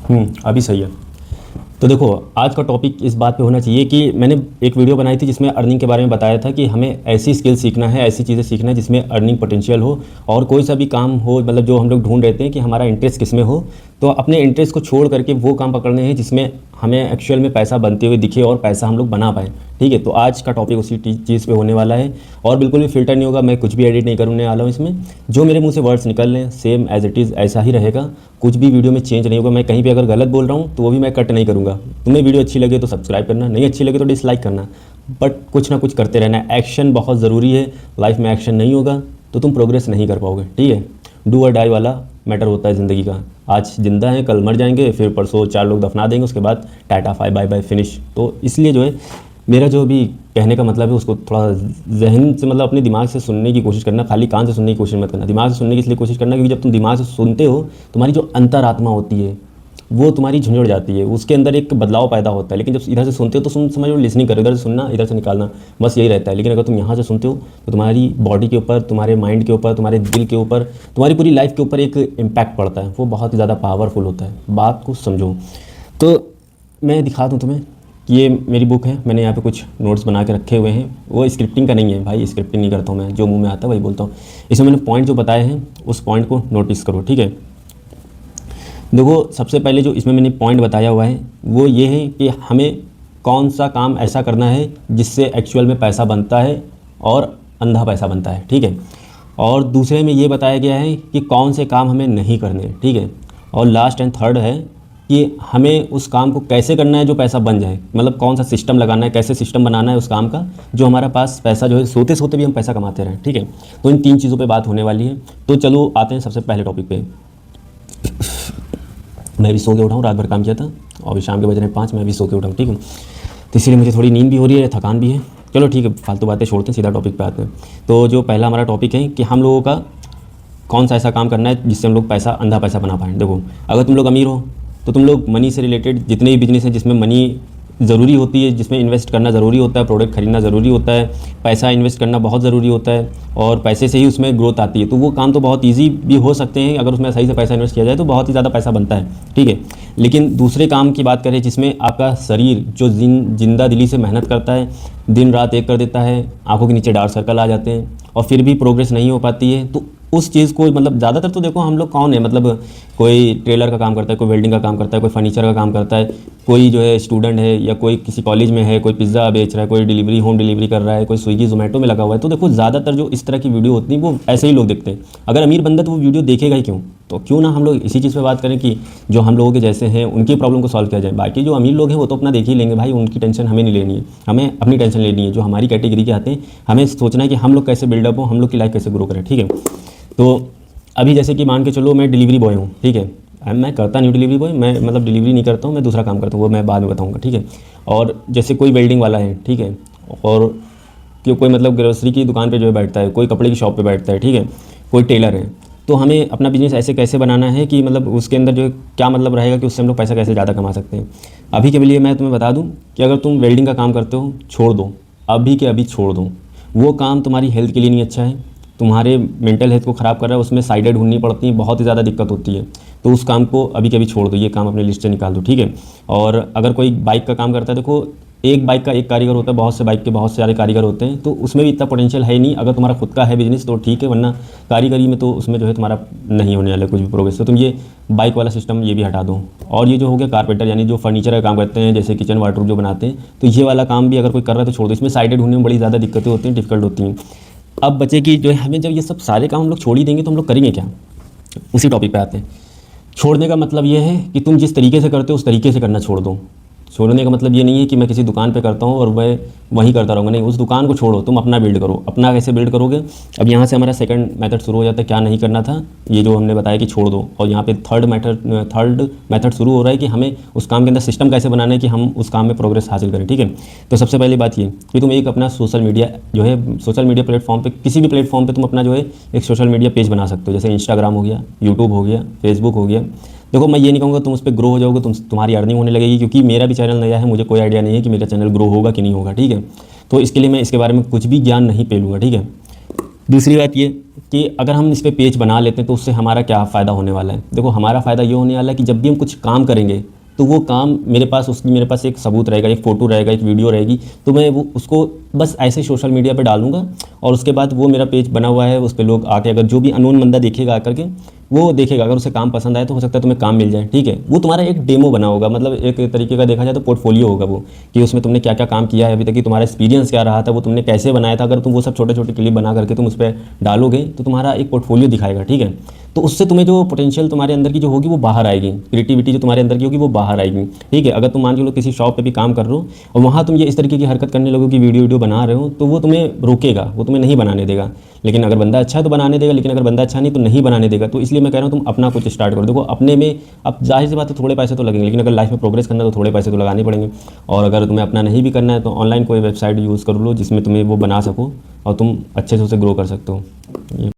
अभी सही है। तो देखो, आज का टॉपिक इस बात पे होना चाहिए कि मैंने एक वीडियो बनाई थी जिसमें अर्निंग के बारे में बताया था कि हमें ऐसी स्किल सीखना है, ऐसी चीज़ें सीखना है जिसमें अर्निंग पोटेंशियल हो, और कोई सा भी काम हो, मतलब जो हम लोग ढूंढ रहे थे कि हमारा इंटरेस्ट किस में हो, तो अपने इंटरेस्ट को छोड़ करके वो काम पकड़ने हैं जिसमें हमें एक्चुअल में पैसा बनते हुए दिखे और पैसा हम लोग बना पाएँ। ठीक है, तो आज का टॉपिक उसी चीज़ पे होने वाला है, और बिल्कुल भी फिल्टर नहीं होगा, मैं कुछ भी एडिट नहीं करने वाला हूँ इसमें। जो मेरे मुंह से वर्ड्स निकल रहे हैं सेम एज इट इज़ ऐसा ही रहेगा, कुछ भी वीडियो में चेंज नहीं होगा। मैं कहीं भी अगर गलत बोल रहा हूँ तो वो भी मैं कट नहीं करूँगा। तुम्हें वीडियो अच्छी लगे तो सब्सक्राइब करना, नहीं अच्छी लगे तो डिसलाइक करना, बट कुछ ना कुछ करते रहना है। एक्शन बहुत ज़रूरी है, लाइफ में एक्शन नहीं होगा तो तुम प्रोग्रेस नहीं कर पाओगे। ठीक है, डू और डाई वाला मैटर होता है ज़िंदगी का। आज जिंदा हैं, कल मर जाएंगे, फिर परसों 4 लोग दफना देंगे, उसके बाद टाटा बाय बाय फिनिश। तो इसलिए जो है मेरा जो भी कहने का मतलब है उसको थोड़ा जहन से, मतलब अपने दिमाग से सुनने की कोशिश करना, खाली कान से सुनने की कोशिश मत करना। दिमाग से सुनने की इसलिए कोशिश करना क्योंकि जब तुम दिमाग से सुनते हो तुम्हारी जो अंतरात्मा होती है वो तुम्हारी झुंझुड़ जाती है, उसके अंदर एक बदलाव पैदा होता है। लेकिन जब इधर से सुनते हो तो सुन समझ लो लिसनिंग करो, इधर से सुनना इधर से निकालना, बस यही रहता है। लेकिन अगर तुम यहाँ से सुनते हो तो तुम्हारी बॉडी के ऊपर, तुम्हारे माइंड के ऊपर, तुम्हारे दिल के ऊपर, तुम्हारी पूरी लाइफ के ऊपर एक इम्पैक्ट पड़ता है, वो बहुत ही ज़्यादा पावरफुल होता है। बात को समझो। तो मैं दिखा दूँ तुम्हें, ये मेरी बुक है, मैंने यहाँ पे कुछ नोट्स बना के रखे हुए हैं। वो स्क्रिप्टिंग का नहीं है भाई, स्क्रिप्टिंग नहीं करता हूँ मैं, जो मुंह में आता है वही बोलता हूँ। इसमें मैंने पॉइंट जो बताए हैं उस पॉइंट को नोटिस करो। ठीक है, देखो सबसे पहले जो इसमें मैंने पॉइंट बताया हुआ है वो ये है कि हमें कौन सा काम ऐसा करना है जिससे एक्चुअल में पैसा बनता है और अंधा पैसा बनता है। ठीक है, और दूसरे में ये बताया गया है कि कौन से काम हमें नहीं करने। ठीक है, और लास्ट एंड थर्ड है कि हमें उस काम को कैसे करना है जो पैसा बन जाए, मतलब कौन सा सिस्टम लगाना है, कैसे सिस्टम बनाना है उस काम का जो हमारा पास पैसा जो है सोते सोते भी हम पैसा कमाते रहें। ठीक है, तो इन 3 चीज़ों पे बात होने वाली है। तो चलो आते हैं सबसे पहले टॉपिक पे। मैं भी सो के उठाऊँ, रात भर काम किया था और अभी शाम के बज रहे हैं 5, मैं भी सो के उठाऊँ। ठीक है, तो इसीलिए मुझे थोड़ी नींद भी हो रही है, थकान भी है। चलो ठीक है, फालतू बातें छोड़ते हैं, सीधा टॉपिक पे आते हैं। तो जो पहला हमारा टॉपिक है कि हम लोगों का कौन सा ऐसा काम करना है जिससे हम लोग पैसा, अंधा पैसा बना पाएँ। देखो, अगर तुम लोग अमीर हो तो तुम लोग मनी से रिलेटेड जितने भी बिजनेस हैं जिसमें मनी ज़रूरी होती है, जिसमें इन्वेस्ट करना ज़रूरी होता है, प्रोडक्ट खरीदना ज़रूरी होता है, पैसा इन्वेस्ट करना बहुत ज़रूरी होता है, और पैसे से ही उसमें ग्रोथ आती है, तो वो काम तो बहुत ईजी भी हो सकते हैं। अगर उसमें सही से पैसा इन्वेस्ट किया जाए तो बहुत ही ज़्यादा पैसा बनता है। ठीक है, लेकिन दूसरे काम की बात करें जिसमें आपका शरीर जो जिंदा दिली से मेहनत करता है, दिन रात एक कर देता है, आंखों के नीचे डार्क सर्कल आ जाते हैं और फिर भी प्रोग्रेस नहीं हो पाती है, तो उस चीज़ को, मतलब ज़्यादातर तो देखो हम लोग कौन है, मतलब कोई टेलर का काम करता है, कोई वेल्डिंग का काम करता है, कोई फर्नीचर का काम करता है, कोई जो है स्टूडेंट है या कोई किसी कॉलेज में है, कोई पिज़्ज़ा बेच रहा है, कोई डिलीवरी होम डिलीवरी कर रहा है, कोई स्विगी जोमेटो में लगा हुआ है। तो देखो ज़्यादातर जो इस तरह की वीडियो होती है वो ऐसे ही लोग देखते हैं। अगर अमीर बंदा तो वो वीडियो देखेगा ही क्यों? तो क्यों ना हम लोग इसी चीज़ पे बात करें कि जो हम लोगों के जैसे हैं उनकी प्रॉब्लम को सॉल्व किया जाए। बाकी जो अमीर लोग हैं वो तो अपना देख ही लेंगे भाई, उनकी टेंशन हमें नहीं लेनी है, हमें अपनी टेंशन लेनी है। जो हमारी कैटेगरी के आते हैं हमें सोचना है कि हम लोग कैसे बिल्डअप हो, हम लोग की लाइफ कैसे ग्रो करें। ठीक है, तो अभी जैसे कि मान के चलो मैं डिलीवरी बॉय हूँ। ठीक है, मैं करता नहीं हूँ डिलीवरी बॉय, मैं मतलब डिलीवरी नहीं करता हूँ, मैं दूसरा काम करता हूँ, वो मैं बाद में बताऊँगा। ठीक है, और जैसे कोई वेल्डिंग वाला है, ठीक है, और कोई मतलब ग्रोसरी की दुकान पे जो है बैठता है, कोई कपड़े की शॉप पे बैठता है, ठीक है, कोई टेलर है, तो हमें अपना बिजनेस ऐसे कैसे बनाना है कि मतलब उसके अंदर जो क्या मतलब रहेगा कि उससे हम लोग पैसा कैसे ज़्यादा कमा सकते हैं। अभी के लिए मैं तुम्हें बता दूं कि अगर तुम वेल्डिंग का काम करते हो, छोड़ दो, अभी के अभी छोड़ दो। वो काम तुम्हारी हेल्थ के लिए नहीं अच्छा है, तुम्हारे मेंटल हेल्थ को ख़राब कर रहा है, उसमें साइडें ढूंढनी पड़ती हैं, बहुत ही ज़्यादा दिक्कत होती है। तो उस काम को अभी के अभी छोड़ दो, ये काम अपने लिस्ट से निकाल दो। ठीक है, और अगर कोई बाइक का काम करता है, देखो एक बाइक का एक कारीगर होता है, बहुत से बाइक के बहुत सारे कारीगर होते हैं, तो उसमें भी इतना पोटेंशियल है नहीं। अगर तुम्हारा खुद का है बिजनेस तो ठीक है, वरना कारीगरी में तो उसमें जो है तुम्हारा नहीं होने वाला कुछ भी प्रोग्रेस। तो तुम ये बाइक वाला सिस्टम ये भी हटा दो। और ये जो हो गया कारपेंटर, यानी जो फर्नीचर का काम करते हैं, जैसे किचन वार्डरोब जो बनाते हैं, तो ये वाला काम भी अगर कोई कर रहा है तो छोड़ दो। इसमें साइडें ढूंढने में बड़ी ज़्यादा दिक्कतें होती हैं, डिफिकल्ट होती हैं। अब बचे कि जो है हमें जब ये सब सारे काम हम लोग छोड़ ही देंगे तो हम लोग करेंगे क्या? उसी टॉपिक पे आते हैं। छोड़ने का मतलब ये है कि तुम जिस तरीके से करते हो उस तरीके से करना छोड़ दो। छोड़ने का मतलब ये नहीं है कि मैं किसी दुकान पे करता हूँ और मैं वहीं करता रहूँगा, नहीं, उस दुकान को छोड़ो, तुम अपना बिल्ड करो। अपना कैसे बिल्ड करोगे? अब यहाँ से हमारा सेकंड मेथड शुरू हो जाता है, क्या नहीं करना था, ये जो हमने बताया कि छोड़ दो। और यहाँ पे थर्ड मेथड शुरू हो रहा है कि हमें उस काम के अंदर सिस्टम कैसे बनाना है कि हम उस काम में प्रोग्रेस हासिल करें। ठीक है, तो सबसे पहली बात ये कि तुम एक अपना सोशल मीडिया जो है, सोशल मीडिया प्लेटफॉर्म पर, किसी भी प्लेटफॉर्म पर तुम अपना जो है एक सोशल मीडिया पेज बना सकते हो। जैसे इंस्टाग्राम हो गया, यूट्यूब हो गया, फेसबुक हो गया। देखो मैं ये नहीं कहूँगा तुम उस पर ग्रो हो जाओगे, तुम्हारी अर्निंग होने लगेगी, क्योंकि मेरा भी चैनल नया है, मुझे कोई आइडिया नहीं है कि मेरा चैनल ग्रो होगा कि नहीं होगा। ठीक है, तो इसके लिए मैं इसके बारे में कुछ भी ज्ञान नहीं पेलूँगा। ठीक है, दूसरी बात ये कि अगर हम इस पे पेज बना लेते हैं तो उससे हमारा क्या फ़ायदा होने वाला है। देखो हमारा फ़ायदा ये होने वाला है कि जब भी हम कुछ काम करेंगे तो वो काम मेरे पास एक सबूत रहेगा, एक फ़ोटो रहेगा, एक वीडियो रहेगी, तो मैं वो उसको बस ऐसे सोशल मीडिया पे डालूंगा और उसके बाद वो मेरा पेज बना हुआ है, उस पर लोग आके अगर जो भी अननोन बंदा देखेगा आकर के वो देखेगा, अगर उसे काम पसंद आए तो हो सकता है तुम्हें काम मिल जाए, ठीक है। वो तुम्हारा एक डेमो बना होगा, मतलब एक तरीके का देखा जाए तो पोर्टफोलियो होगा वो, कि उसमें तुमने क्या क्या काम किया है अभी तक, कि तुम्हारा एक्सपीरियंस क्या रहा था, वो तुमने कैसे बनाया था। अगर तुम वो सब छोटे छोटे क्लिप बना करके तुम उस पर डालोगे तो तुम्हारा एक पोर्टफोलियो दिखाएगा, ठीक है। तो उससे तुम्हें जो पोटेंशियल तुम्हारे अंदर की जो होगी वो बाहर आएगी, क्रिएटिविटी जो तुम्हारे अंदर की होगी वो बाहर आएगी, ठीक है। अगर तुम मान के लो किसी शॉप पे भी काम कर रहे हो और वहाँ तुम ये इस तरीके की हरकत करने लगो कि वीडियो बना रहे हो, तो वो तुम्हें रोकेगा, वो तुम्हें नहीं बनाने देगा। लेकिन अगर बंदा अच्छा है तो बनाने देगा, लेकिन अगर बंदा अच्छा नहीं तो नहीं बनाने देगा। तो इसलिए मैं कह रहा हूँ तुम अपना कुछ स्टार्ट करो। देखो अपने में अब जाहिर सी बात है थोड़े पैसे तो लगेंगे, लेकिन अगर लाइफ में प्रोग्रेस करना है तो थोड़े पैसे तो लगाने पड़ेंगे। और अगर तुम्हें अपना नहीं भी करना है तो ऑनलाइन कोई वेबसाइट यूज़ कर लो जिसमें तुम्हें वो बना सको और तुम अच्छे से उसे ग्रो कर सकते हो।